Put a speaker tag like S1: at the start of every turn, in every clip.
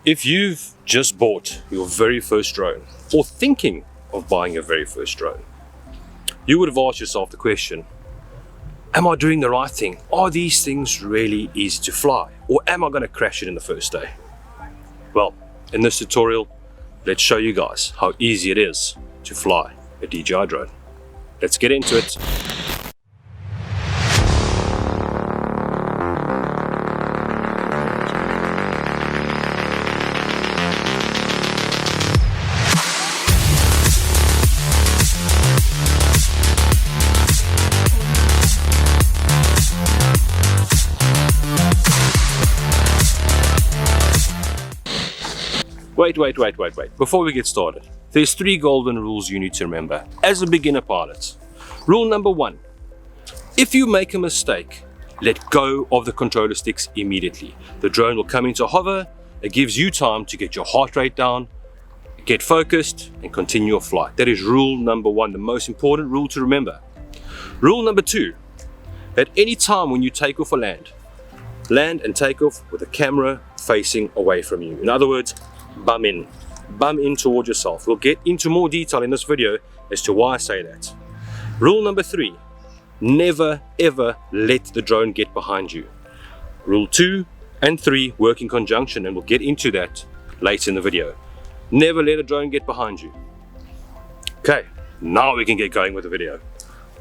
S1: If you've just bought your very first drone, or thinking of buying your very first drone, you would have asked yourself the question, am I doing the right thing? Are these things really easy to fly? Or am I going to crash it in the first day? Well, in this tutorial, let's show you guys how easy it is to fly a DJI drone. Let's get into it. Wait. Before we get started, there's 3 golden rules you need to remember as a beginner pilot. Rule number 1, if you make a mistake, let go of the controller sticks immediately. The drone will come into hover. It gives you time to get your heart rate down, get focused, and continue your flight. That is rule number 1, the most important rule to remember. Rule number 2, at any time when you take off or land and take off with the camera facing away from you. In other words, bum in toward yourself. We'll get into more detail in this video as to why I say that. Rule number 3, never ever let the drone get behind you. Rule 2 and 3 work in conjunction, and we'll get into that later in the video. Never let a drone get behind you. Okay, now we can get going with the video.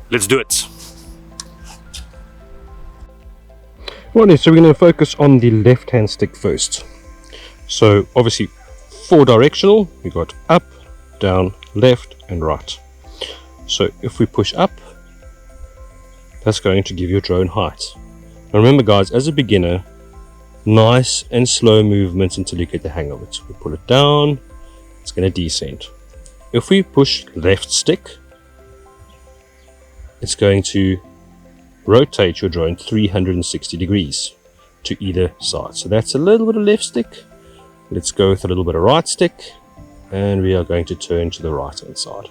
S1: Let's do it. Right, so we're going to focus on the left hand stick first. So obviously 4 directional, we got up, down, left and right. So if we push up, that's going to give you a drone height. Now remember guys, as a beginner, nice and slow movements until you get the hang of it. We pull it down, it's going to descend. If we push left stick, it's going to rotate your drone 360 degrees to either side. So that's a little bit of left stick. Let's go with a little bit of right stick, and we are going to turn to the right hand side.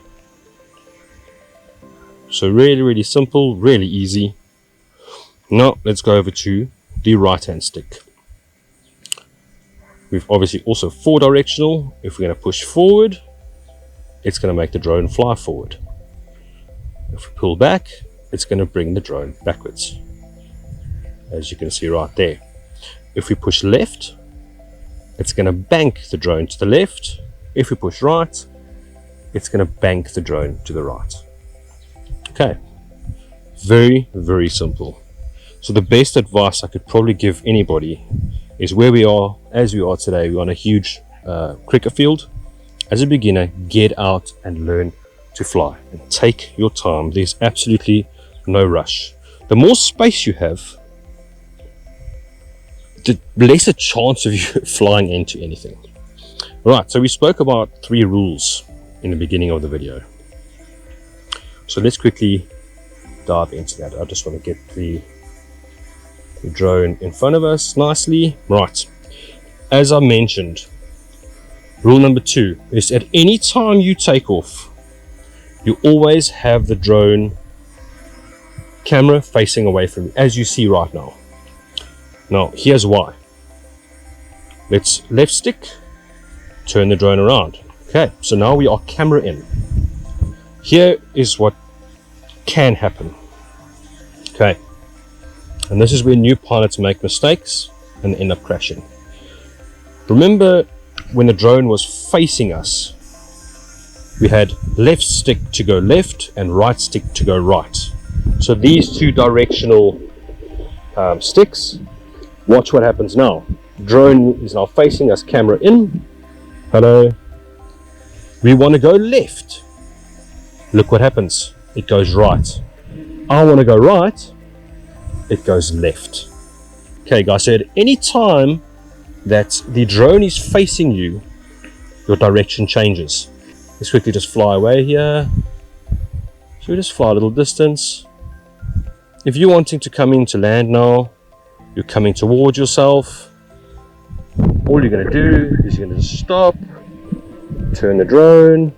S1: So really simple, really easy. Now let's go over to the right hand stick. We've obviously also 4 directional. If we're going to push forward, it's going to make the drone fly forward. If we pull back, it's going to bring the drone backwards, as you can see right there. If we push left, it's going to bank the drone to the left. If we push right, it's going to bank the drone to the right. Okay, very simple. So the best advice I could probably give anybody is where we are, as we are today. We're on a huge cricket field. As a beginner, get out and learn to fly and take your time. There's absolutely no rush. The more space you have, the lesser chance of you flying into anything. Right, so we spoke about 3 rules in the beginning of the video. So let's quickly dive into that. I just want to get the drone in front of us nicely. Right, as I mentioned, rule number 2 is at any time you take off, you always have the drone camera facing away from you, as you see right now. Now here's why. Let's left stick, turn the drone around. Okay, so now we are camera in. Here is what can happen. Okay, and this is where new pilots make mistakes and end up crashing. Remember when the drone was facing us, we had left stick to go left and right stick to go right. So these 2 directional sticks, watch what happens now. Drone is now facing us, camera in. Hello. We want to go left. Look what happens. It goes right. I want to go right. It goes left. Okay guys, so at any time that the drone is facing you, your direction changes. Let's quickly just fly away here. So we just fly a little distance. If you're wanting to come in to land now, you're coming towards yourself, all you're going to do is you're going to just stop, turn the drone,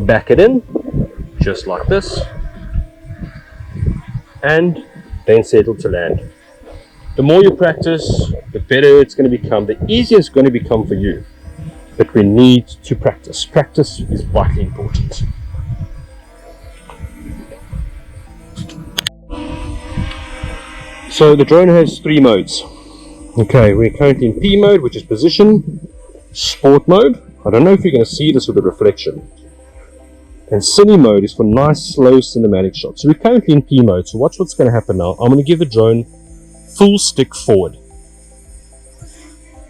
S1: back it in, just like this, and then settle to land. The more you practice, the better it's going to become, the easier it's going to become for you. But we need to practice. Practice is vitally important. So the drone has 3 modes. Okay, we're currently in P mode, which is position, sport mode. I don't know if you're going to see this with the reflection. And cine mode is for nice, slow cinematic shots. So we're currently in P mode. So watch what's going to happen now. I'm going to give the drone full stick forward.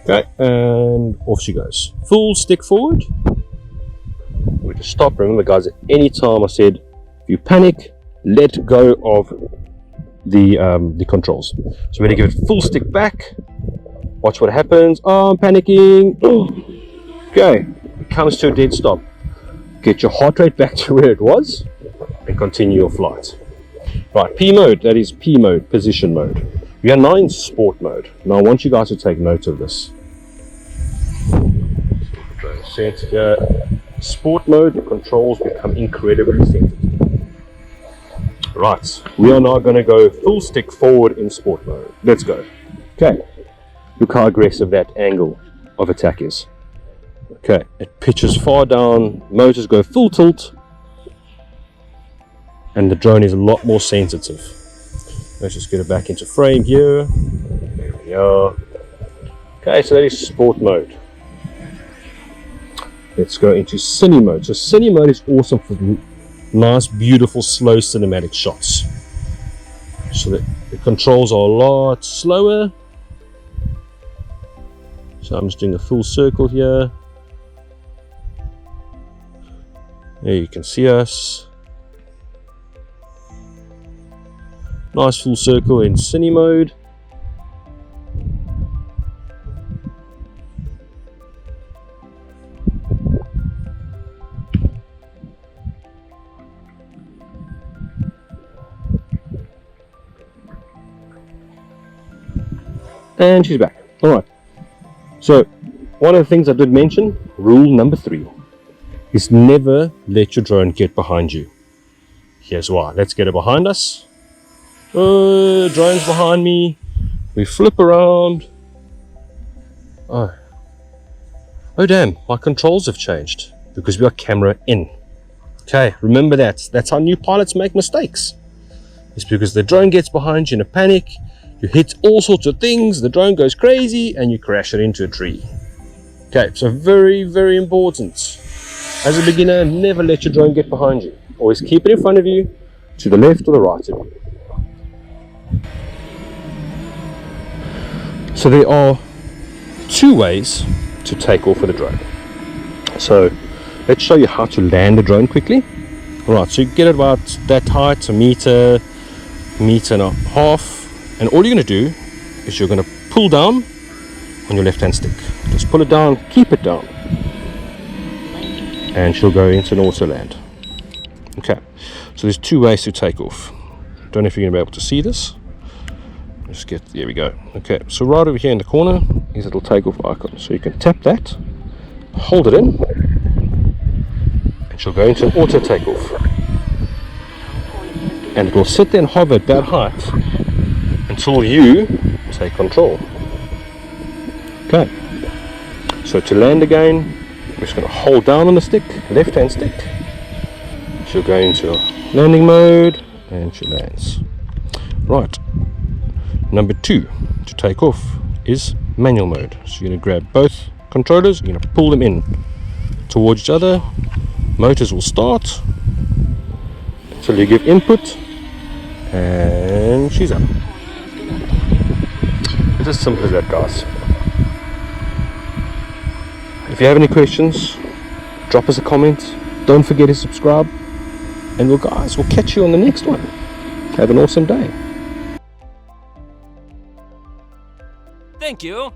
S1: Okay, and off she goes. Full stick forward. We just stop. Remember, guys, at any time I said, if you panic, let go of the controls. So we're going to give it full stick back. Watch what happens. Oh, I'm panicking. Okay, it comes to a dead stop. Get your heart rate back to where it was and continue your flight. Right, P mode, that is P mode, position mode. We are now in sport mode. Now I want you guys to take note of this. Set here. Sport mode, the controls become incredibly sensitive. Right, we are now going to go full stick forward in sport mode. Let's go. Okay, look how aggressive that angle of attack is. Okay, it pitches far down, motors go full tilt, and the drone is a lot more sensitive. Let's just get it back into frame here. There we are. Okay, so that is sport mode. Let's go into cine mode. So cine mode is awesome for nice, beautiful, slow cinematic shots. So that the controls are a lot slower. So I'm just doing a full circle here. There you can see us. Nice full circle in cine mode. And she's back. Alright. So, one of the things I did mention, rule number 3, is never let your drone get behind you. Here's why. Let's get it behind us. Drone's behind me. We flip around. Oh damn, my controls have changed because we are camera in. Okay, remember that. That's how new pilots make mistakes. It's because the drone gets behind you in a panic. You hit all sorts of things, the drone goes crazy, and you crash it into a tree. Okay, so very, very important. As a beginner, never let your drone get behind you. Always keep it in front of you, to the left or the right of you. So there are 2 ways to take off with a drone. So let's show you how to land the drone quickly. Alright, so you get it about that height, a meter, meter and a half. And all you're going to do is you're going to pull down on your left hand stick. Just pull it down, keep it down. And she'll go into an auto land. Okay, so there's 2 ways to take off. Don't know if you're going to be able to see this. Just get, there we go. Okay, so right over here in the corner is a little takeoff icon. So you can tap that, hold it in, and she'll go into an auto takeoff. And it will sit there and hover at that height until you take control. Okay, so to land again, we're just going to hold down on the stick, left hand stick. She'll go into landing mode and she lands. Right, number 2 to take off is manual mode. So you're going to grab both controllers, you're going to pull them in towards each other. Motors will start until you give input, and she's up. It's as simple as that, guys. If you have any questions, drop us a comment. Don't forget to subscribe, and we'll catch you on the next one. Have an awesome day.
S2: Thank you.